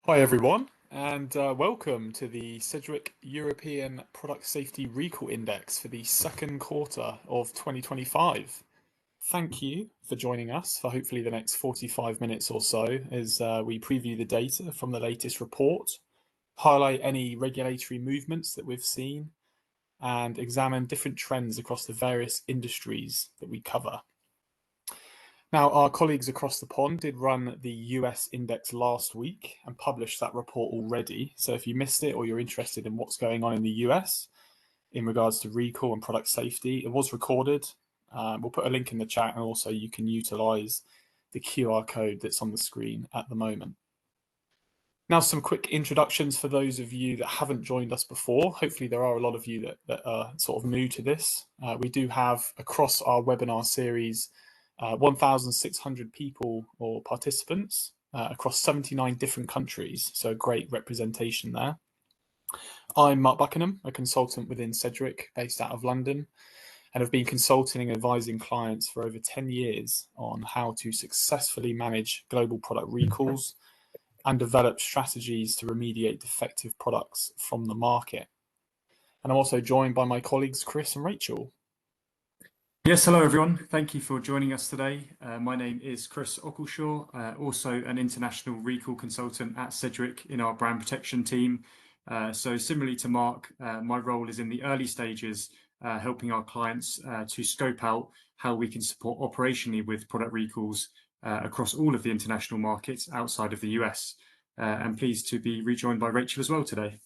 Hi everyone, and welcome to the Sedgwick European Product Safety Recall Index for the second quarter of 2025. Thank you for joining us for hopefully the next 45 minutes or so as we preview the data from the latest report, highlight any regulatory movements that we've seen, and examine different trends across the various industries that we cover. Now, our colleagues across the pond did run the US index last week and published that report already. So if you missed it or you're interested in what's going on in the US in regards to recall and product safety, it was recorded. We'll put a link in the chat, and also you can utilize the QR code that's on the screen at the moment. Now, some quick introductions for those of you that haven't joined us before. Hopefully there are a lot of you that are sort of new to this. We do have across our webinar series 1,600 people or participants across 79 different countries, so a great representation there. I'm Mark Buckingham, a consultant within Sedgwick based out of London, and have been consulting and advising clients for over 10 years on how to successfully manage global product recalls and develop strategies to remediate defective products from the market. And I'm also joined by my colleagues Chris and Rachel. Yes, hello everyone. Thank you for joining us today. My name is Chris Ockleshaw, also an international recall consultant at Sedgwick in our brand protection team. So similarly to Mark, my role is in the early stages, helping our clients to scope out how we can support operationally with product recalls across all of the international markets outside of the US. I'm pleased to be rejoined by Rachel as well today.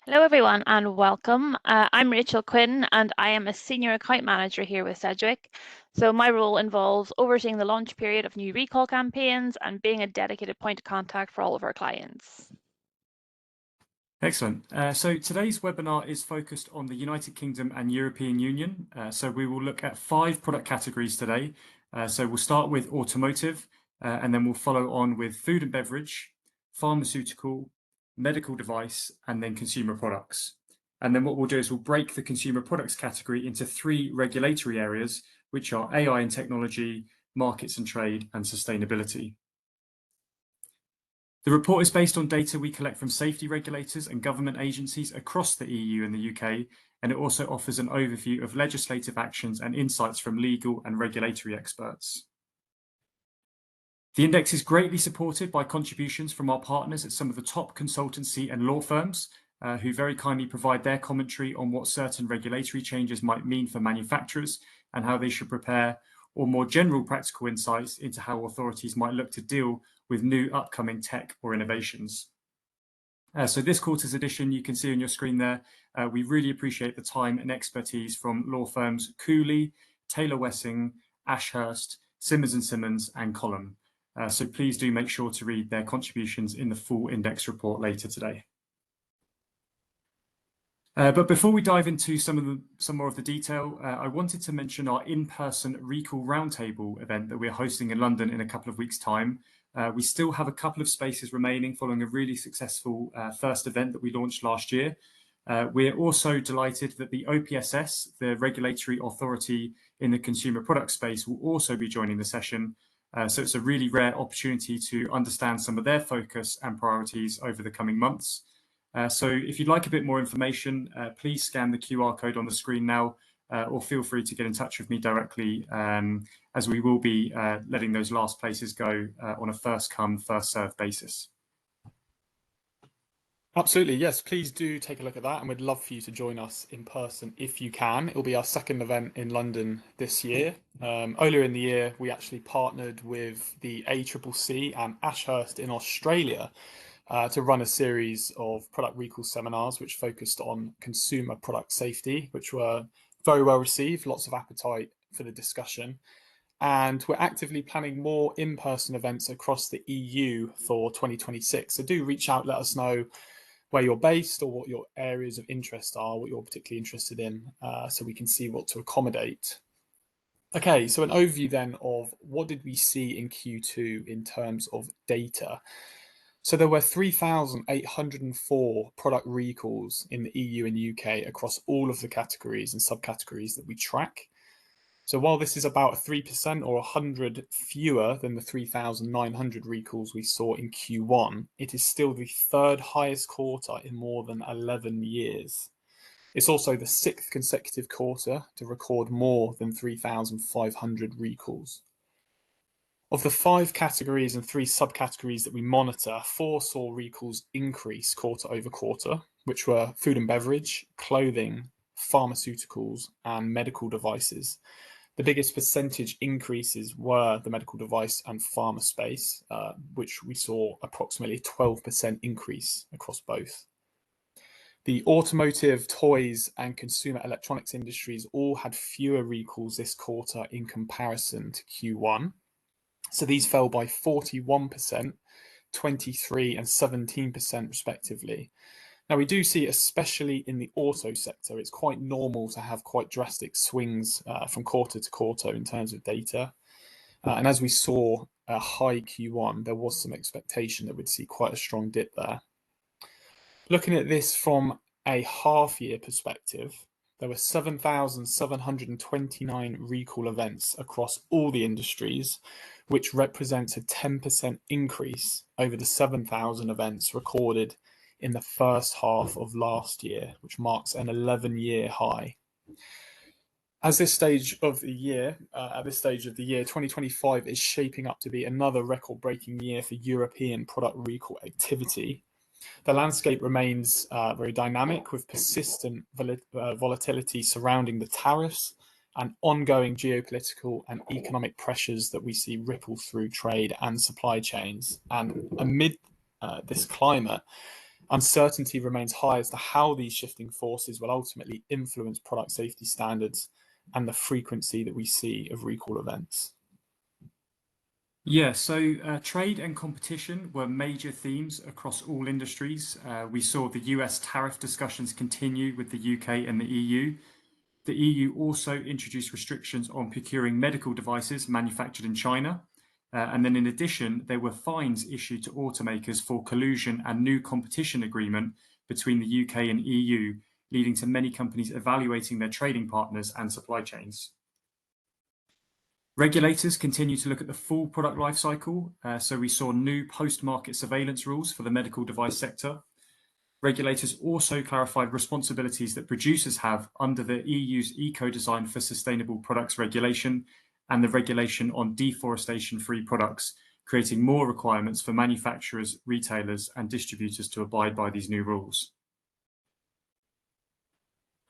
Hello everyone and welcome. I'm Rachel Quinn and I am a Senior Account Manager here with Sedgwick. So my role involves overseeing the launch period of new recall campaigns and being a dedicated point of contact for all of our clients. Excellent. So today's webinar is focused on the United Kingdom and European Union. So we will look at 5 product categories today. So we'll start with automotive and then we'll follow on with food and beverage, pharmaceutical, medical device, and then consumer products. And then what we'll do is we'll break the consumer products category into 3 regulatory areas, which are AI and technology, markets and trade, and sustainability. The report is based on data we collect from safety regulators and government agencies across the EU and the UK, and it also offers an overview of legislative actions and insights from legal and regulatory experts. The index is greatly supported by contributions from our partners at some of the top consultancy and law firms, who very kindly provide their commentary on what certain regulatory changes might mean for manufacturers and how they should prepare, or more general practical insights into how authorities might look to deal with new upcoming tech or innovations. So this quarter's edition, you can see on your screen there, we really appreciate the time and expertise from law firms Cooley, Taylor Wessing, Ashurst, Simmons & Simmons, and Column. So please do make sure to read their contributions in the full index report later today. But before we dive into some more of the detail, I wanted to mention our in-person recall roundtable event that we're hosting in London in a couple of weeks' time. We still have a couple of spaces remaining following a really successful first event that we launched last year. We're also delighted that the OPSS, the regulatory authority in the consumer product space, will also be joining the session. So it's a really rare opportunity to understand some of their focus and priorities over the coming months. So if you'd like a bit more information, please scan the QR code on the screen now, or feel free to get in touch with me directly, as we will be letting those last places go on a first come, first served basis. Absolutely, yes, please do take a look at that, and we'd love for you to join us in person if you can. It'll be our second event in London this year. Earlier in the year, we actually partnered with the ACCC and Ashurst in Australia to run a series of product recall seminars which focused on consumer product safety, which were very well received, lots of appetite for the discussion. And we're actively planning more in-person events across the EU for 2026. So do reach out, let us know where you're based or what your areas of interest are, what you're particularly interested in, so we can see what to accommodate. Okay, so an overview then of what did we see in Q2 in terms of data. So there were 3,804 product recalls in the EU and UK across all of the categories and subcategories that we track. So while this is about 3% or 100 fewer than the 3,900 recalls we saw in Q1, it is still the third highest quarter in more than 11 years. It's also the sixth consecutive quarter to record more than 3,500 recalls. Of the 5 categories and 3 subcategories that we monitor, 4 saw recalls increase quarter over quarter, which were food and beverage, clothing, pharmaceuticals, and medical devices. The biggest percentage increases were the medical device and pharma space, which we saw approximately a 12% increase across both. The automotive, toys, and consumer electronics industries all had fewer recalls this quarter in comparison to Q1. So these fell by 41%, 23% and 17% respectively. Now we do see, especially in the auto sector, it's quite normal to have quite drastic swings from quarter to quarter in terms of data. And as we saw a high Q1, there was some expectation that we'd see quite a strong dip there. Looking at this from a half-year perspective, there were 7,729 recall events across all the industries, which represents a 10% increase over the 7,000 events recorded in the first half of last year, which marks an 11-year high. At this stage of the year, 2025 is shaping up to be another record-breaking year for European product recall activity. The landscape remains very dynamic, with persistent volatility surrounding the tariffs and ongoing geopolitical and economic pressures that we see ripple through trade and supply chains. And amid this climate, uncertainty remains high as to how these shifting forces will ultimately influence product safety standards and the frequency that we see of recall events. Yeah, so trade and competition were major themes across all industries. We saw the US tariff discussions continue with the UK and the EU. The EU also introduced restrictions on procuring medical devices manufactured in China. And then in addition, there were fines issued to automakers for collusion and new competition agreement between the UK and EU, leading to many companies evaluating their trading partners and supply chains. Regulators continue to look at the full product life cycle. So we saw new post-market surveillance rules for the medical device sector. Regulators also clarified responsibilities that producers have under the EU's Eco-Design for Sustainable Products regulation and the regulation on deforestation-free products, creating more requirements for manufacturers, retailers, and distributors to abide by these new rules.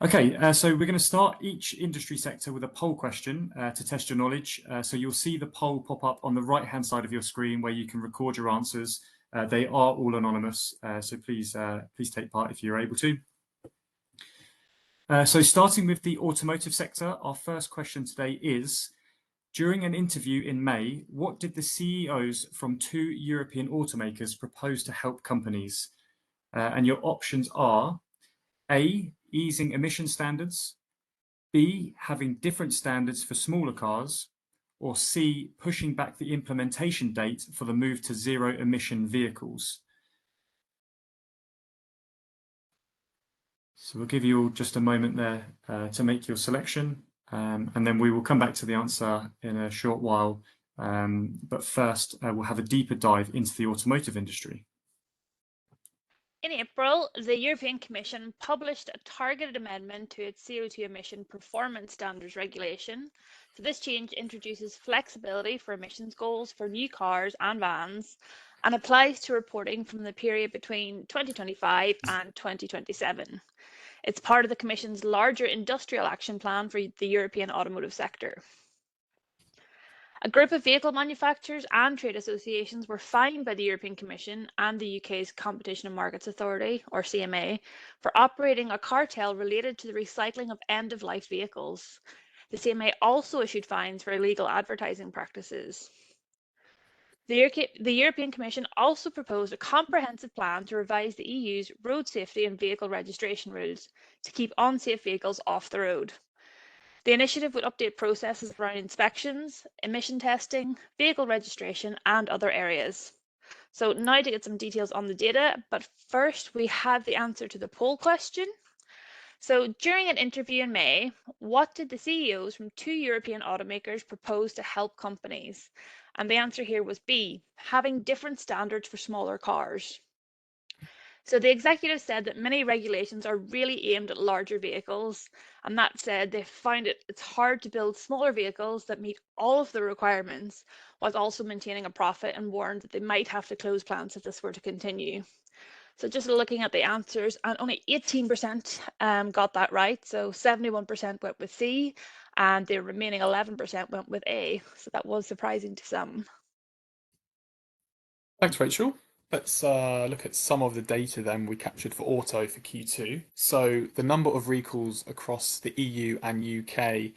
Okay, so we're going to start each industry sector with a poll question to test your knowledge. So you'll see the poll pop up on the right-hand side of your screen where you can record your answers. They are all anonymous, so please take part if you're able to. So starting with the automotive sector, our first question today is, during an interview in May, what did the CEOs from 2 European automakers propose to help companies? And your options are A, easing emission standards, B, having different standards for smaller cars, or C, pushing back the implementation date for the move to zero emission vehicles. So we'll give you all just a moment there to make your selection, and then we will come back to the answer in a short while. But first, we'll have a deeper dive into the automotive industry. In April, the European Commission published a targeted amendment to its CO2 emission performance standards regulation. So this change introduces flexibility for emissions goals for new cars and vans and applies to reporting from the period between 2025 and 2027. It's part of the Commission's larger industrial action plan for the European automotive sector. A group of vehicle manufacturers and trade associations were fined by the European Commission and the UK's Competition and Markets Authority, or CMA, for operating a cartel related to the recycling of end-of-life vehicles. The CMA also issued fines for illegal advertising practices. The European Commission also proposed a comprehensive plan to revise the EU's road safety and vehicle registration rules to keep unsafe vehicles off the road. The initiative would update processes around inspections, emission testing, vehicle registration, and other areas. So now to get some details on the data, but first we have the answer to the poll question. So during an interview in May, what did the CEOs from two European automakers propose to help companies? And the answer here was B, having different standards for smaller cars. So the executives said that many regulations are really aimed at larger vehicles, and that said, they find it's hard to build smaller vehicles that meet all of the requirements while also maintaining a profit, and warned that they might have to close plants if this were to continue. So just looking at the answers, and only 18% got that right. So 71% went with C, and the remaining 11% went with A. So that was surprising to some. Thanks, Rachel. Let's look at some of the data then we captured for auto for Q2. So the number of recalls across the EU and UK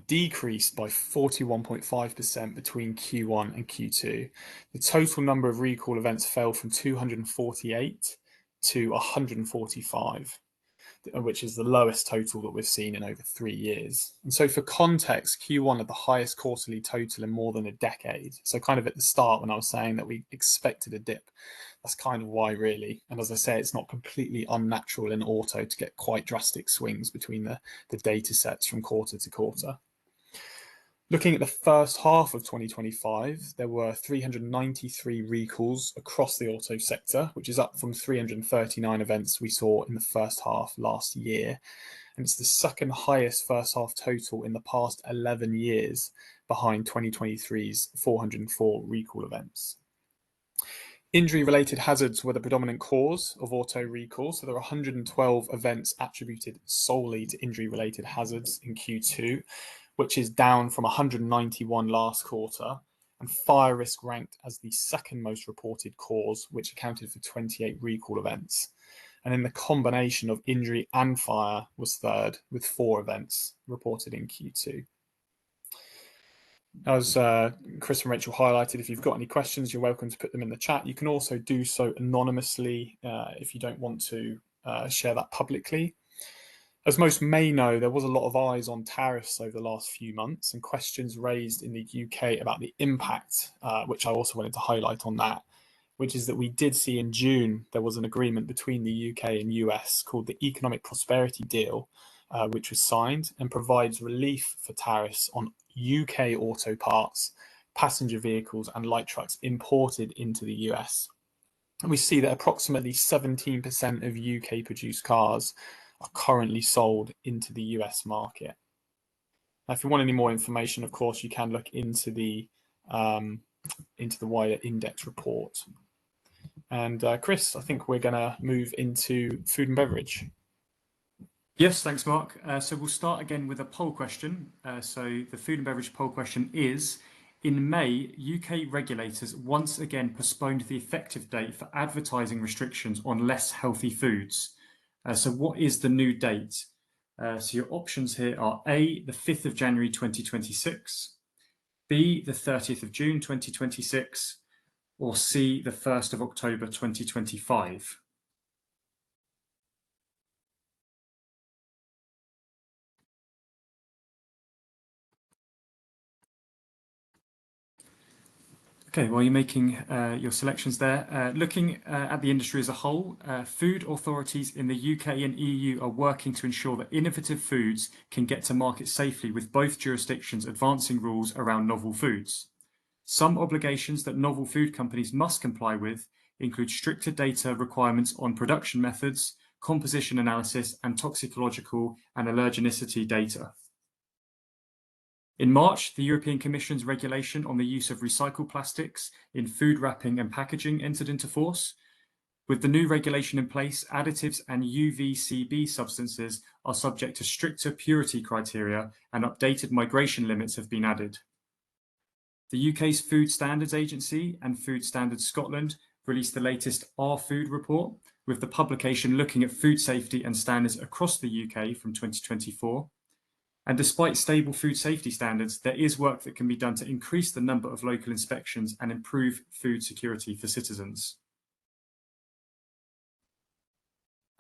decreased by 41.5% between Q1 and Q2. The total number of recall events fell from 248 to 145, which is the lowest total that we've seen in over 3 years. And so for context, Q1 had the highest quarterly total in more than a decade. So kind of at the start when I was saying that we expected a dip, that's kind of why really. And as I say, it's not completely unnatural in auto to get quite drastic swings between the data sets from quarter to quarter. Looking at the first half of 2025, there were 393 recalls across the auto sector, which is up from 339 events we saw in the first half last year. And it's the second highest first half total in the past 11 years, behind 2023's 404 recall events. Injury-related hazards were the predominant cause of auto recall. So there were 112 events attributed solely to injury-related hazards in Q2, which is down from 191 last quarter, and fire risk ranked as the second most reported cause, which accounted for 28 recall events. And then the combination of injury and fire was third, with 4 events reported in Q2. As Chris and Rachel highlighted, if you've got any questions, you're welcome to put them in the chat. You can also do so anonymously if you don't want to share that publicly. As most may know, there was a lot of eyes on tariffs over the last few months and questions raised in the UK about the impact, which I also wanted to highlight on that, which is that we did see in June there was an agreement between the UK and US called the Economic Prosperity Deal, which was signed and provides relief for tariffs on UK auto parts, passenger vehicles and light trucks imported into the US. And we see that approximately 17% of UK produced cars are currently sold into the US market. Now, if you want any more information, of course, you can look into the wider index report. And Chris, I think we're going to move into food and beverage. Yes, thanks, Mark. So we'll start again with a poll question. So the food and beverage poll question is, in May, UK regulators once again postponed the effective date for advertising restrictions on less healthy foods. So what is the new date? So your options here are A, the 5th of January 2026, B, the 30th of June 2026, or C, the 1st of October 2025. Okay, while you're making your selections there, looking at the industry as a whole, food authorities in the UK and EU are working to ensure that innovative foods can get to market safely, with both jurisdictions advancing rules around novel foods. Some obligations that novel food companies must comply with include stricter data requirements on production methods, composition analysis, and toxicological and allergenicity data. In March, the European Commission's regulation on the use of recycled plastics in food wrapping and packaging entered into force. With the new regulation in place, additives and UVCB substances are subject to stricter purity criteria, and updated migration limits have been added. The UK's Food Standards Agency and Food Standards Scotland released the latest Our Food report, with the publication looking at food safety and standards across the UK from 2024. And despite stable food safety standards, there is work that can be done to increase the number of local inspections and improve food security for citizens.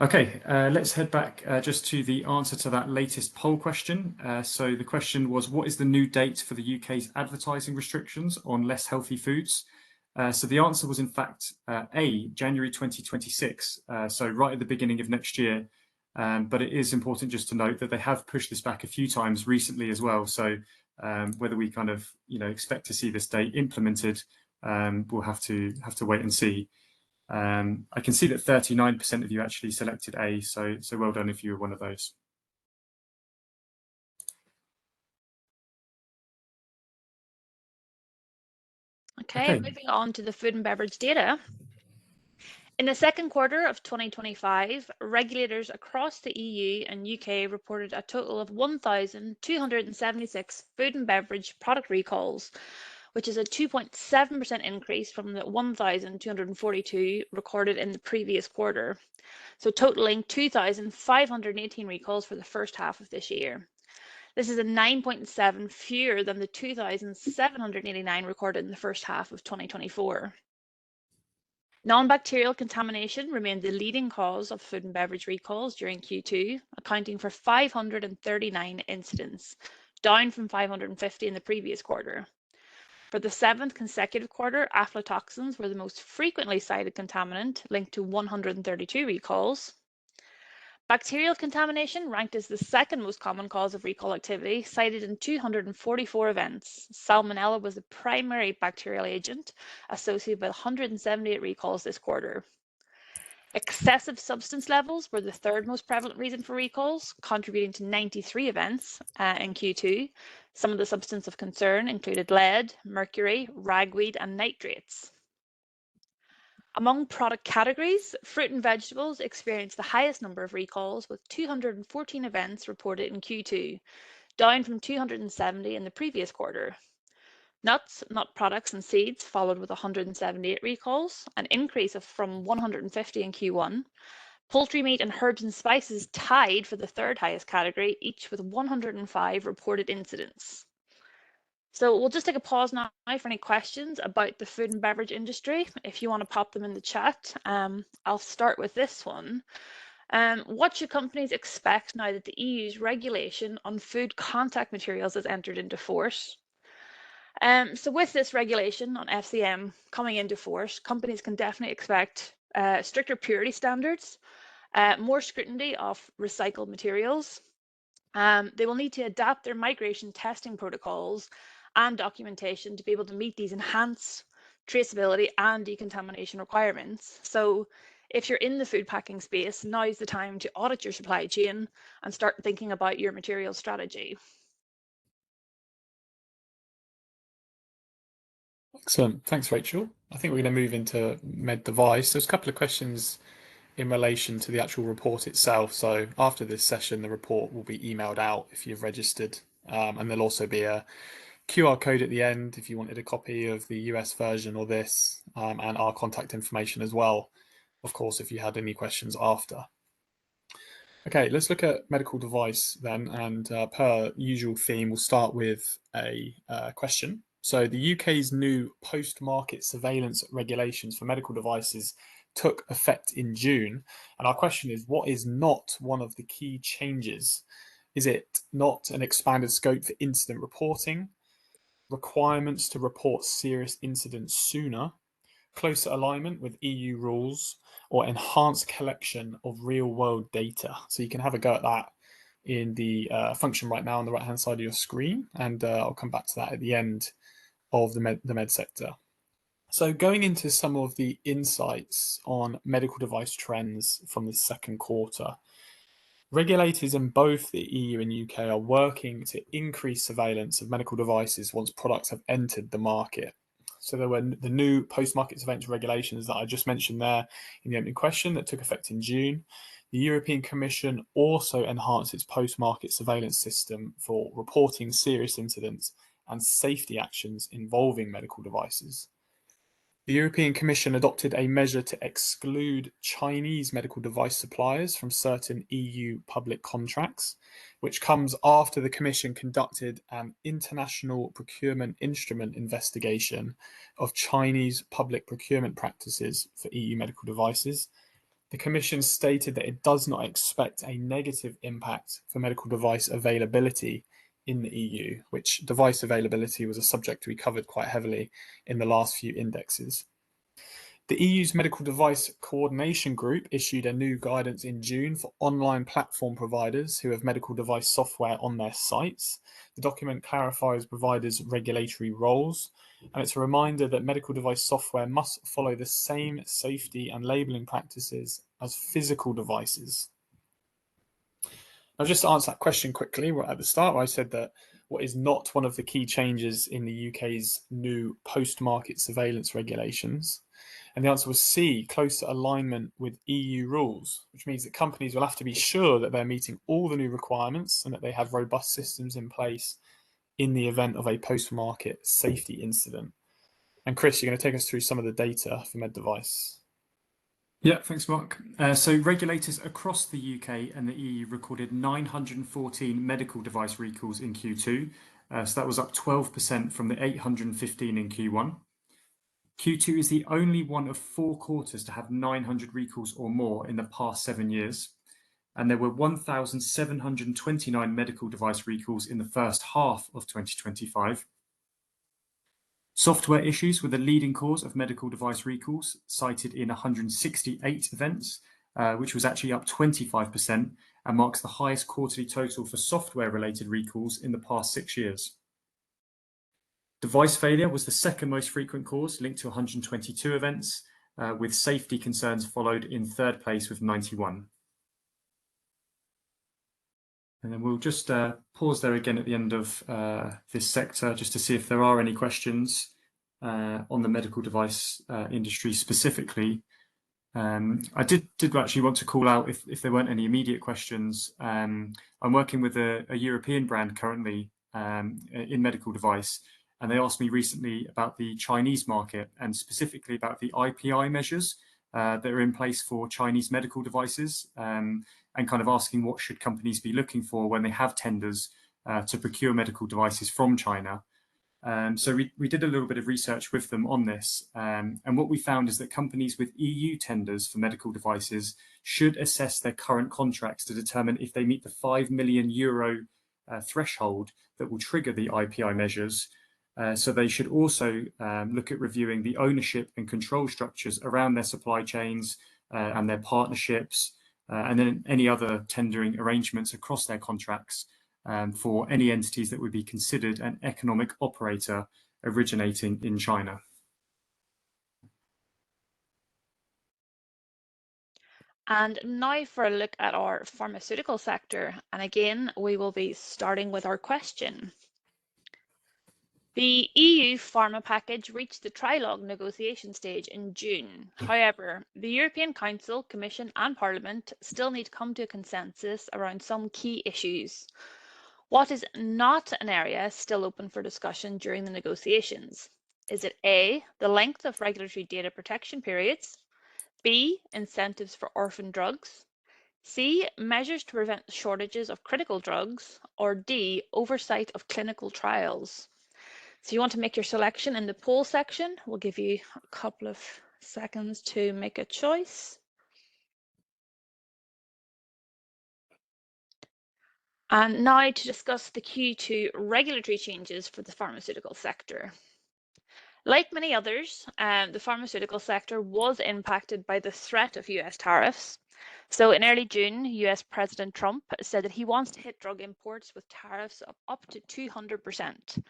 Okay, let's head back just to the answer to that latest poll question. So the question was, what is the new date for the UK's advertising restrictions on less healthy foods? So the answer was in fact A, January 2026. So right at the beginning of next year, But it is important just to note that they have pushed this back a few times recently as well. So whether we kind of expect to see this date implemented, we'll have to wait and see. I can see that 39% of you actually selected A, so well done if you were one of those. Okay, moving on to the food and beverage data. In the second quarter of 2025, regulators across the EU and UK reported a total of 1,276 food and beverage product recalls, which is a 2.7% increase from the 1,242 recorded in the previous quarter, so totaling 2,518 recalls for the first half of this year. This is a 9.7 fewer than the 2,789 recorded in the first half of 2024. Non-bacterial contamination remained the leading cause of food and beverage recalls during Q2, accounting for 539 incidents, down from 550 in the previous quarter. For the 7th consecutive quarter, aflatoxins were the most frequently cited contaminant, linked to 132 recalls. Bacterial contamination ranked as the second most common cause of recall activity, cited in 244 events. Salmonella was the primary bacterial agent associated with 178 recalls this quarter. Excessive substance levels were the third most prevalent reason for recalls, contributing to 93 events in Q2. Some of the substances of concern included lead, mercury, ragweed, and nitrates. Among product categories, fruit and vegetables experienced the highest number of recalls, with 214 events reported in Q2, down from 270 in the previous quarter. Nuts, nut products, and seeds followed with 178 recalls, an increase from 150 in Q1. Poultry meat and herbs and spices tied for the third highest category, each with 105 reported incidents. So we'll just take a pause now for any questions about the food and beverage industry. If you want to pop them in the chat, I'll start with this one. What should companies expect now that the EU's regulation on food contact materials has entered into force? So with this regulation on FCM coming into force, companies can definitely expect stricter purity standards, more scrutiny of recycled materials. They will need to adapt their migration testing protocols and documentation to be able to meet these enhanced traceability and decontamination requirements. So if you're in the food packing space, now is the time to audit your supply chain and start thinking about your material strategy. Excellent. Thanks, Rachel. I think we're going to move into med device. There's a couple of questions in relation to the actual report itself. So after this session, the report will be emailed out if you've registered, and there'll also be a QR code at the end if you wanted a copy of the US version or this, and our contact information as well, of course, if you had any questions after. Okay, let's look at medical device then, and per usual theme, we'll start with a question. So the UK's new post-market surveillance regulations for medical devices took effect in June, and our question is, what is not one of the key changes? Is it not an expanded scope for incident reporting, requirements to report serious incidents sooner, closer alignment with EU rules, or enhanced collection of real-world data? So you can have a go at that in the function right now on the right-hand side of your screen, and I'll come back to that at the end of the med sector. So going into some of the insights on medical device trends from the second quarter, regulators in both the EU and UK are working to increase surveillance of medical devices once products have entered the market. So there were the new post-market surveillance regulations that I just mentioned there in the opening question that took effect in June. The European Commission also enhanced its post-market surveillance system for reporting serious incidents and safety actions involving medical devices. The European Commission adopted a measure to exclude Chinese medical device suppliers from certain EU public contracts, which comes after the Commission conducted an international procurement instrument investigation of Chinese public procurement practices for EU medical devices. The Commission stated that it does not expect a negative impact for medical device availability in the EU, which device availability was a subject we covered quite heavily in the last few indexes. The EU's Medical Device Coordination Group issued a new guidance in June for online platform providers who have medical device software on their sites. The document clarifies providers' regulatory roles, and it's a reminder that medical device software must follow the same safety and labeling practices as physical devices. Now, just to answer that question quickly, at the start, I said that what is not one of the key changes in the UK's new post-market surveillance regulations. And the answer was C, closer alignment with EU rules, which means that companies will have to be sure that they're meeting all the new requirements and that they have robust systems in place in the event of a post-market safety incident. And Chris, you're going to take us through some of the data for MedDevice. Yeah, thanks, Mark. So regulators across the UK and the EU recorded 914 medical device recalls in Q2. So that was up 12% from the 815 in Q1. Q2 is the only one of 4 quarters to have 900 recalls or more in the past 7 years. And there were 1,729 medical device recalls in the first half of 2025. Software issues were the leading cause of medical device recalls, cited in 168 events, which was actually up 25% and marks the highest quarterly total for software-related recalls in the past 6 years. Device failure was the second most frequent cause, linked to 122 events, with safety concerns followed in third place with 91. And then we'll just pause there again at the end of this sector just to see if there are any questions on the medical device industry specifically. I did actually want to call out if there weren't any immediate questions. I'm working with a European brand currently in medical device, and they asked me recently about the Chinese market and specifically about the IPI measures that are in place for Chinese medical devices, and kind of asking what should companies be looking for when they have tenders to procure medical devices from China. So we did a little bit of research with them on this, and what we found is that companies with EU tenders for medical devices should assess their current contracts to determine if they meet the €5 million threshold that will trigger the IPI measures. So they should also look at reviewing the ownership and control structures around their supply chains and their partnerships, and then any other tendering arrangements across their contracts for any entities that would be considered an economic operator originating in China. And now for a look at our pharmaceutical sector. And again, we will be starting with our question. The EU pharma package reached the trilogue negotiation stage in June. However, the European Council, Commission and Parliament still need to come to a consensus around some key issues. What is not an area still open for discussion during the negotiations? Is it A, the length of regulatory data protection periods, B, incentives for orphan drugs, C, measures to prevent shortages of critical drugs, or D, oversight of clinical trials? So you want to make your selection in the poll section. We'll give you a couple of seconds to make a choice. And now to discuss the Q2 regulatory changes for the pharmaceutical sector. Like many others, the pharmaceutical sector was impacted by the threat of US tariffs. So in early June, US President Trump said that he wants to hit drug imports with tariffs of up to 200%.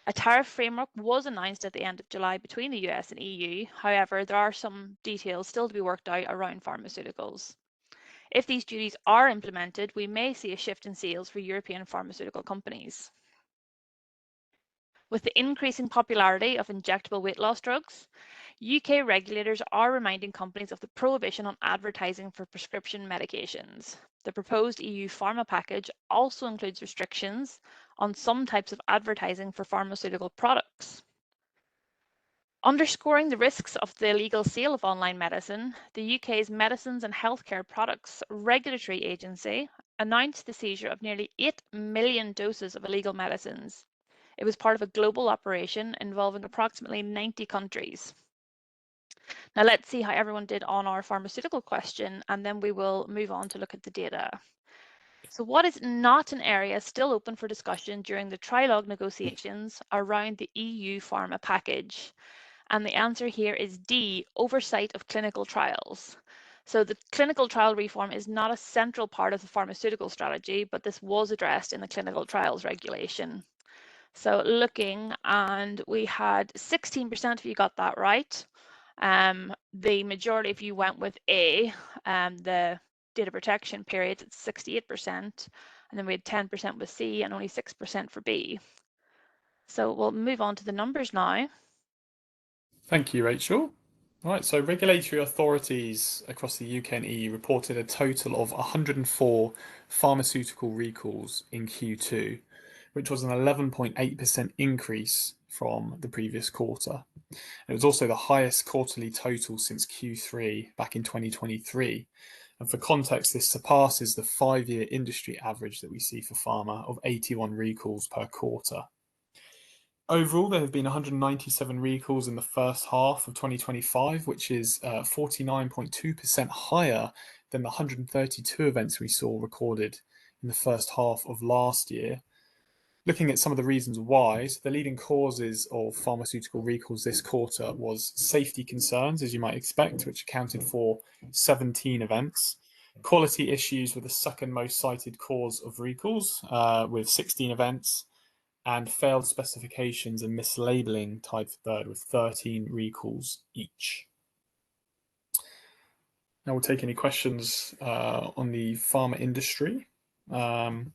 A tariff framework was announced at the end of July between the US and EU. However, there are some details still to be worked out around pharmaceuticals. If these duties are implemented, we may see a shift in sales for European pharmaceutical companies. With the increasing popularity of injectable weight loss drugs, UK regulators are reminding companies of the prohibition on advertising for prescription medications. The proposed EU pharma package also includes restrictions on some types of advertising for pharmaceutical products. Underscoring the risks of the illegal sale of online medicine, the UK's Medicines and Healthcare Products Regulatory Agency announced the seizure of nearly 8 million doses of illegal medicines. It was part of a global operation involving approximately 90 countries. Now let's see how everyone did on our pharmaceutical question, and then we will move on to look at the data. So what is not an area still open for discussion during the trilogue negotiations around the EU pharma package? And the answer here is D, oversight of clinical trials. So the clinical trial reform is not a central part of the pharmaceutical strategy, but this was addressed in the clinical trials regulation. So looking, and we had 16% of you got that right. The majority of you went with A, the data protection periods, it's 68%, and then we had 10% with C and only 6% for B. So we'll move on to the numbers now. Thank you, Rachel. Right, so regulatory authorities across the UK and EU reported a total of 104 pharmaceutical recalls in Q2, which was an 11.8% increase from the previous quarter. It was also the highest quarterly total since Q3 back in 2023. And for context, this surpasses the 5-year industry average that we see for pharma of 81 recalls per quarter. Overall, there have been 197 recalls in the first half of 2025, which is 49.2% higher than the 132 events we saw recorded in the first half of last year. Looking at some of the reasons why, so the leading causes of pharmaceutical recalls this quarter was safety concerns, as you might expect, which accounted for 17 events. Quality issues were the second most cited cause of recalls, with 16 events, and failed specifications and mislabeling tied for third, with 13 recalls each. Now we'll take any questions on the pharma industry. I've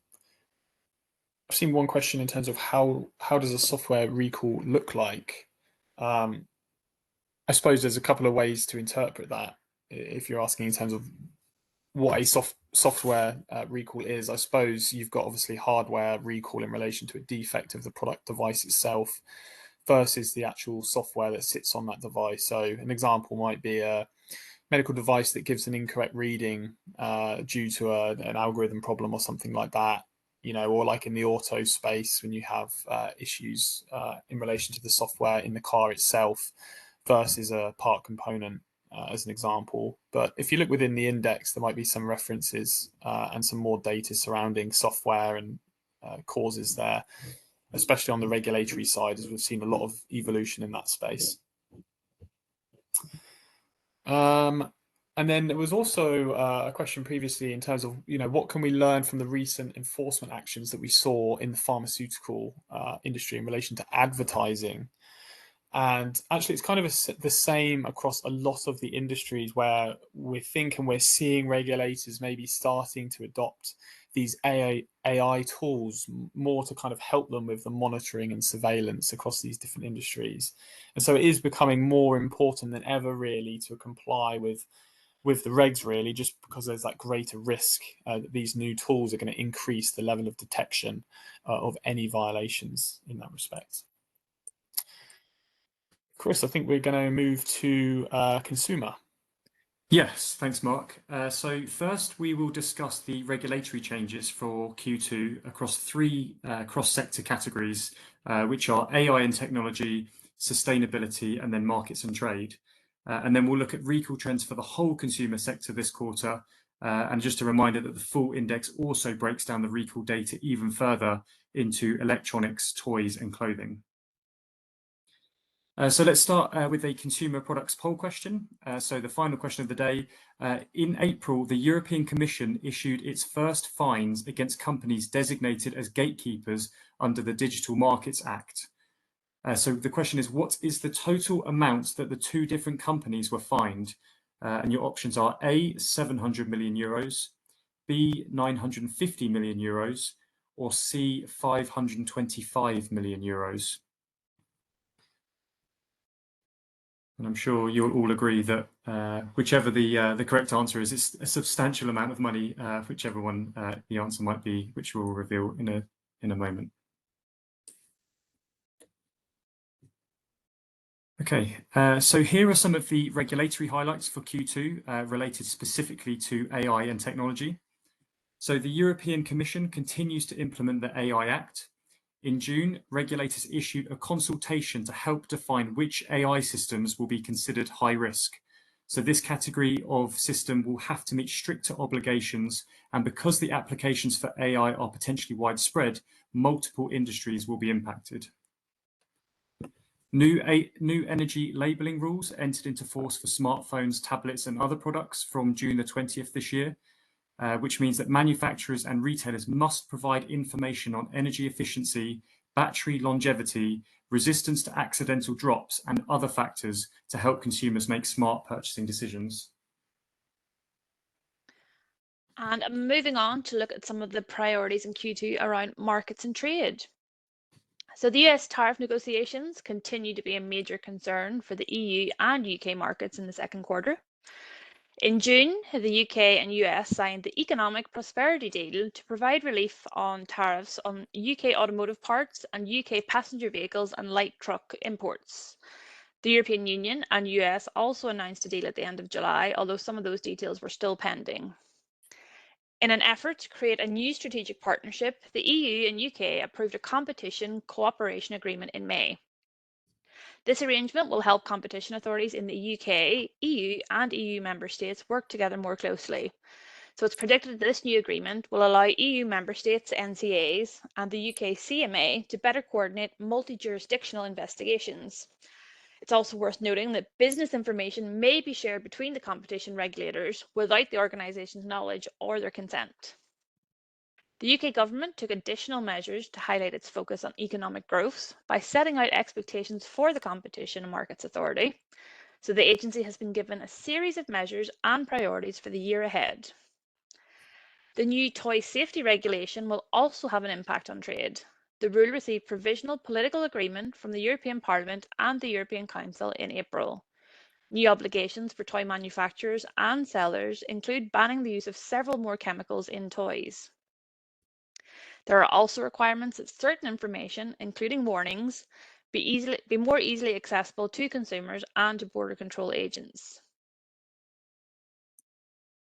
seen one question in terms of how does a software recall look like? I suppose there's a couple of ways to interpret that. If you're asking in terms of what a software recall is, I suppose you've got obviously hardware recall in relation to a defect of the product device itself versus the actual software that sits on that device. So an example might be a medical device that gives an incorrect reading due to an algorithm problem or something like that. Or like in the auto space when you have issues in relation to the software in the car itself versus a part component, as an example. But if you look within the index, there might be some references and some more data surrounding software and causes there, especially on the regulatory side, as we've seen a lot of evolution in that space. And then there was also a question previously in terms of, what can we learn from the recent enforcement actions that we saw in the pharmaceutical industry in relation to advertising? And actually, it's kind of the same across a lot of the industries where we're seeing regulators maybe starting to adopt these AI tools more to kind of help them with the monitoring and surveillance across these different industries. And so it is becoming more important than ever, really, to comply with the regs, really, just because there's that greater risk that these new tools are going to increase the level of detection of any violations in that respect. Chris, I think we're going to move to consumer. Yes, thanks, Mark. So first, we will discuss the regulatory changes for Q2 across 3 cross-sector categories, which are AI and technology, sustainability, and then markets and trade. And then we'll look at recall trends for the whole consumer sector this quarter. And just a reminder that the full index also breaks down the recall data even further into electronics, toys, and clothing. So let's start with a consumer products poll question. So the final question of the day. In April, the European Commission issued its first fines against companies designated as gatekeepers under the Digital Markets Act. So the question is, what is the total amount that the 2 different companies were fined? And your options are A, 700 million euros, B, 950 million euros, or C, 525 million euros. And I'm sure you'll all agree that whichever the correct answer is, it's a substantial amount of money, whichever one the answer might be, which we'll reveal in a moment. Okay, so here are some of the regulatory highlights for Q2 related specifically to AI and technology. So the European Commission continues to implement the AI Act. In June, regulators issued a consultation to help define which AI systems will be considered high risk. So this category of system will have to meet stricter obligations, and because the applications for AI are potentially widespread, multiple industries will be impacted. New energy labelling rules entered into force for smartphones, tablets, and other products from June the 20th this year, which means that manufacturers and retailers must provide information on energy efficiency, battery longevity, resistance to accidental drops, and other factors to help consumers make smart purchasing decisions. And moving on to look at some of the priorities in Q2 around markets and trade. So the US tariff negotiations continue to be a major concern for the EU and UK markets in the second quarter. In June, the UK and US signed the Economic Prosperity Deal to provide relief on tariffs on UK automotive parts and UK passenger vehicles and light truck imports. The European Union and US also announced a deal at the end of July, although some of those details were still pending. In an effort to create a new strategic partnership, the EU and UK approved a competition cooperation agreement in May. This arrangement will help competition authorities in the UK, EU, and EU member states work together more closely. So it's predicted that this new agreement will allow EU member states, NCAs, and the UK CMA to better coordinate multi-jurisdictional investigations. It's also worth noting that business information may be shared between the competition regulators without the organisation's knowledge or their consent. The UK government took additional measures to highlight its focus on economic growth by setting out expectations for the Competition and Markets Authority. So the agency has been given a series of measures and priorities for the year ahead. The new toy safety regulation will also have an impact on trade. The rule received provisional political agreement from the European Parliament and the European Council in April. New obligations for toy manufacturers and sellers include banning the use of several more chemicals in toys. There are also requirements that certain information, including warnings, be more easily accessible to consumers and to border control agents.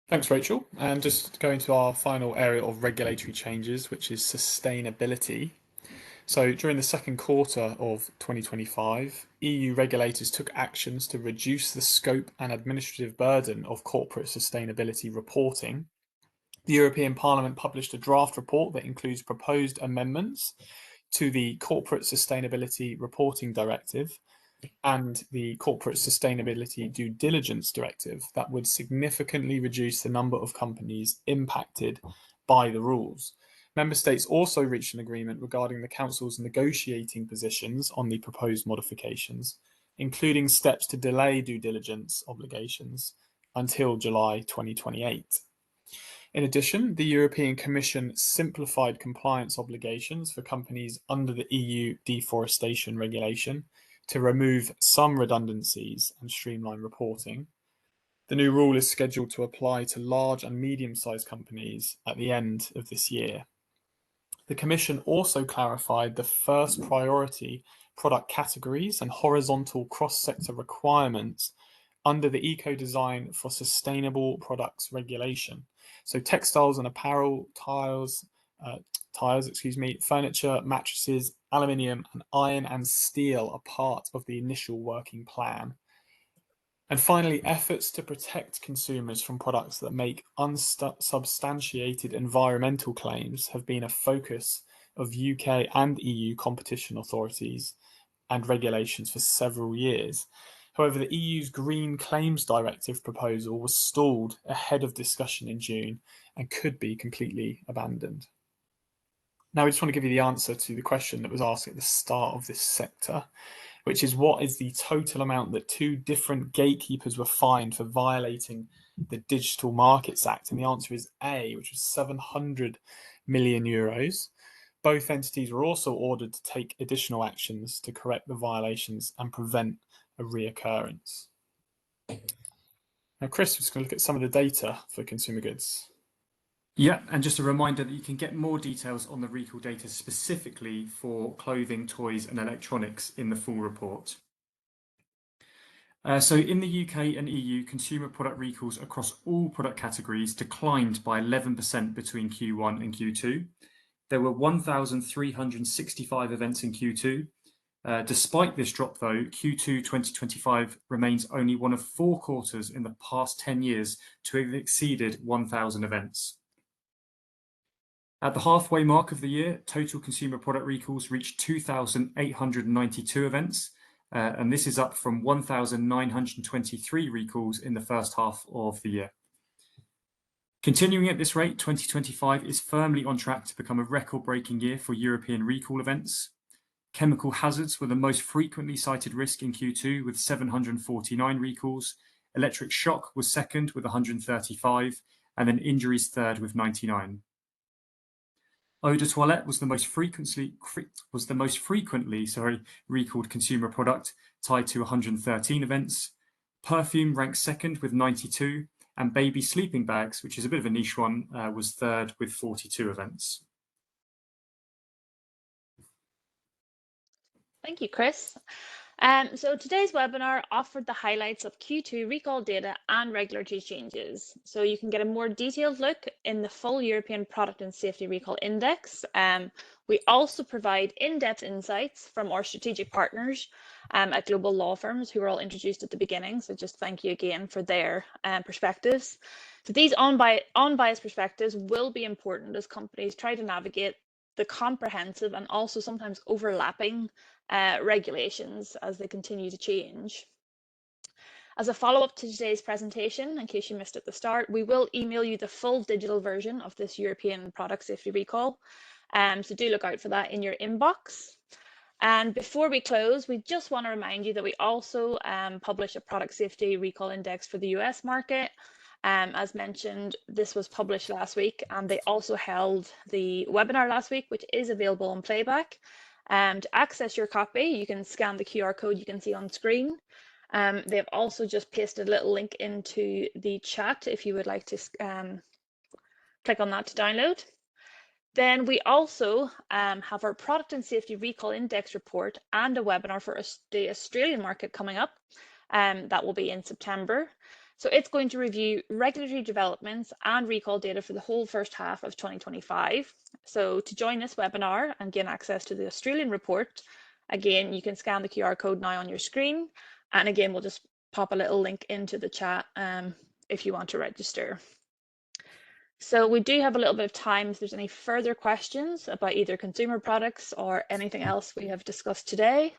Thanks, Rachel. And just going to our final area of regulatory changes, which is sustainability. So during the second quarter of 2025, EU regulators took actions to reduce the scope and administrative burden of corporate sustainability reporting. The European Parliament published a draft report that includes proposed amendments to the Corporate Sustainability Reporting Directive and the Corporate Sustainability Due Diligence Directive that would significantly reduce the number of companies impacted by the rules. Member States also reached an agreement regarding the Council's negotiating positions on the proposed modifications, including steps to delay due diligence obligations until July 2028. In addition, the European Commission simplified compliance obligations for companies under the EU deforestation regulation to remove some redundancies and streamline reporting. The new rule is scheduled to apply to large and medium-sized companies at the end of this year. The Commission also clarified the first priority product categories and horizontal cross-sector requirements under the Eco-Design for Sustainable Products Regulation. So textiles and apparel, tires, furniture, mattresses, aluminium, and iron and steel are part of the initial working plan. And finally, efforts to protect consumers from products that make unsubstantiated environmental claims have been a focus of UK and EU competition authorities and regulations for several years. However, the EU's Green Claims Directive proposal was stalled ahead of discussion in June and could be completely abandoned. Now, we just want to give you the answer to the question that was asked at the start of this sector, which is what is the total amount that two different gatekeepers were fined for violating the Digital Markets Act? And the answer is A, which was 700 million euros. Both entities were also ordered to take additional actions to correct the violations and prevent a reoccurrence. Now, Chris, we're just going to look at some of the data for consumer goods. Yeah, and just a reminder that you can get more details on the recall data specifically for clothing, toys, and electronics in the full report. So in the UK and EU, consumer product recalls across all product categories declined by 11% between Q1 and Q2. There were 1,365 events in Q2. Despite this drop, though, Q2 2025 remains only one of 4 quarters in the past 10 years to have exceeded 1,000 events. At the halfway mark of the year, total consumer product recalls reached 2,892 events, and this is up from 1,923 recalls in the first half of the year. Continuing at this rate, 2025 is firmly on track to become a record-breaking year for European recall events. Chemical hazards were the most frequently cited risk in Q2 with 749 recalls. Electric shock was second with 135, and then injuries third with 99. Eau de toilette was the most frequently recalled consumer product, tied to 113 events. Perfume ranked second with 92, and baby sleeping bags, which is a bit of a niche one, was third with 42 events. Thank you, Chris. So today's webinar offered the highlights of Q2 recall data and regulatory changes. So you can get a more detailed look in the full European Product and Safety Recall Index. We also provide in-depth insights from our strategic partners at global law firms who were all introduced at the beginning. So just thank you again for their perspectives. So these unbiased perspectives will be important as companies try to navigate the comprehensive and also sometimes overlapping regulations as they continue to change. As a follow-up to today's presentation, in case you missed at the start, we will email you the full digital version of this European Product Safety Recall. So do look out for that in your inbox. And before we close, we just want to remind you that we also publish a Product Safety Recall Index for the US market. As mentioned, this was published last week, and they also held the webinar last week, which is available on playback. To access your copy, you can scan the QR code you can see on screen. They've also just pasted a little link into the chat if you would like to click on that to download. Then we also have our Product and Safety Recall Index report and a webinar for the Australian market coming up. That will be in September. So it's going to review regulatory developments and recall data for the whole first half of 2025. So to join this webinar and gain access to the Australian report, again, you can scan the QR code now on your screen. And again, we'll just pop a little link into the chat if you want to register. So we do have a little bit of time if there's any further questions about either consumer products or anything else we have discussed today.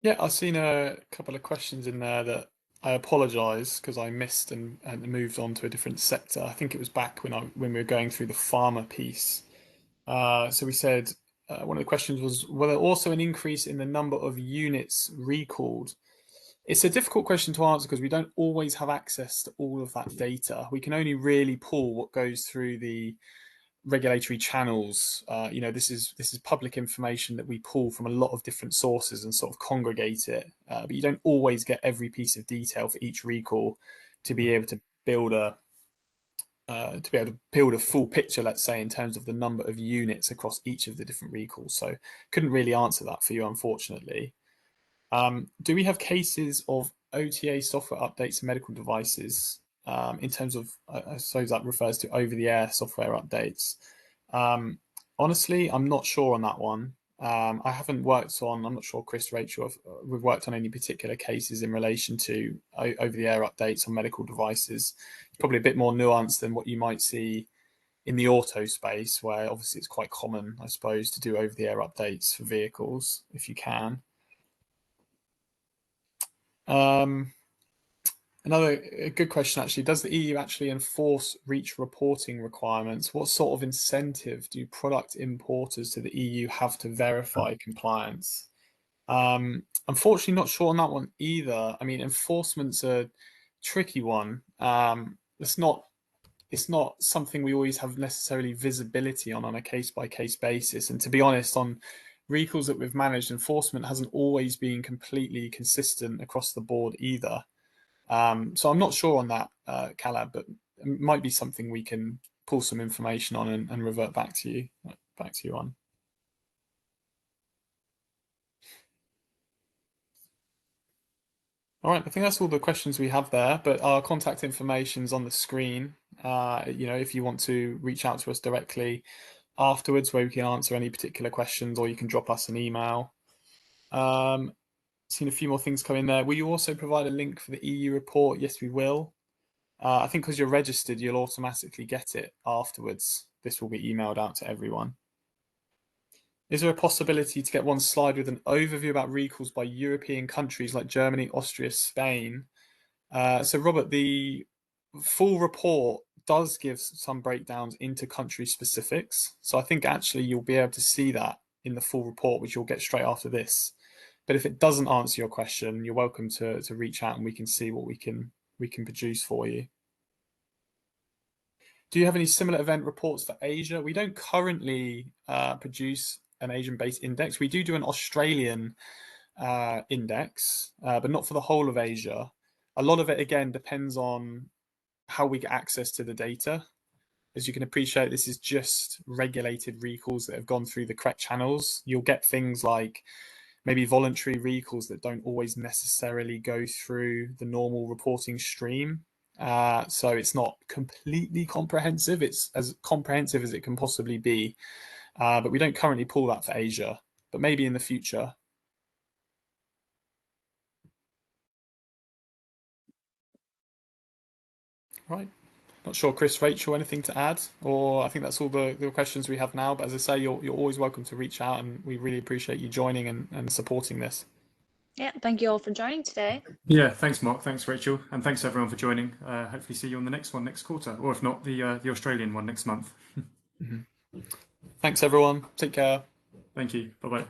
Yeah, I've seen a couple of questions in there that I apologise because I missed and moved on to a different sector. I think it was back when we were going through the pharma piece. So we said one of the questions was, were there also an increase in the number of units recalled? It's a difficult question to answer because we don't always have access to all of that data. We can only really pull what goes through the regulatory channels. This is public information that we pull from a lot of different sources and sort of congregate it, but you don't always get every piece of detail for each recall to be able to build a full picture, let's say, in terms of the number of units across each of the different recalls. So couldn't really answer that for you, unfortunately. Do we have cases of OTA software updates and medical devices? In terms of, I suppose that refers to over-the-air software updates. Honestly, I'm not sure on that one. I haven't worked on, I'm not sure, Chris, Rachel, if we've worked on any particular cases in relation to over-the-air updates on medical devices. It's probably a bit more nuanced than what you might see in the auto space, where obviously it's quite common, I suppose, to do over-the-air updates for vehicles, if you can. Another good question, actually. Does the EU actually enforce REACH reporting requirements? What sort of incentive do product importers to the EU have to verify compliance? Unfortunately, not sure on that one either. I mean, enforcement's a tricky one. It's not something we always have necessarily visibility on a case-by-case basis. And to be honest, on recalls that we've managed, enforcement hasn't always been completely consistent across the board either. So I'm not sure on that, Calab, but it might be something we can pull some information on and revert back to you on. All right, I think that's all the questions we have there, but our contact information is on the screen. If you want to reach out to us directly afterwards, where we can answer any particular questions, or you can drop us an email. Seen a few more things come in there. Will you also provide a link for the EU report? Yes, we will. I think because you're registered, you'll automatically get it afterwards. This will be emailed out to everyone. Is there a possibility to get one slide with an overview about recalls by European countries like Germany, Austria, Spain? So Robert, the full report does give some breakdowns into country specifics. So I think actually you'll be able to see that in the full report, which you'll get straight after this. But if it doesn't answer your question, you're welcome to reach out and we can see what we can produce for you. Do you have any similar event reports for Asia? We don't currently produce an Asian-based index. We do an Australian index, but not for the whole of Asia. A lot of it, again, depends on how we get access to the data. As you can appreciate, this is just regulated recalls that have gone through the correct channels. You'll get things like maybe voluntary recalls that don't always necessarily go through the normal reporting stream. So it's not completely comprehensive. It's as comprehensive as it can possibly be. But we don't currently pull that for Asia, but maybe in the future. Right. Not sure, Chris, Rachel, anything to add? Or I think that's all the questions we have now. But as I say, you're always welcome to reach out, and we really appreciate you joining and supporting this. Yeah, thank you all for joining today. Yeah, thanks, Mark. Thanks, Rachel. And thanks, everyone, for joining. Hopefully see you on the next one next quarter, or if not, the Australian one next month. Thanks, everyone. Take care. Thank you. Bye-bye.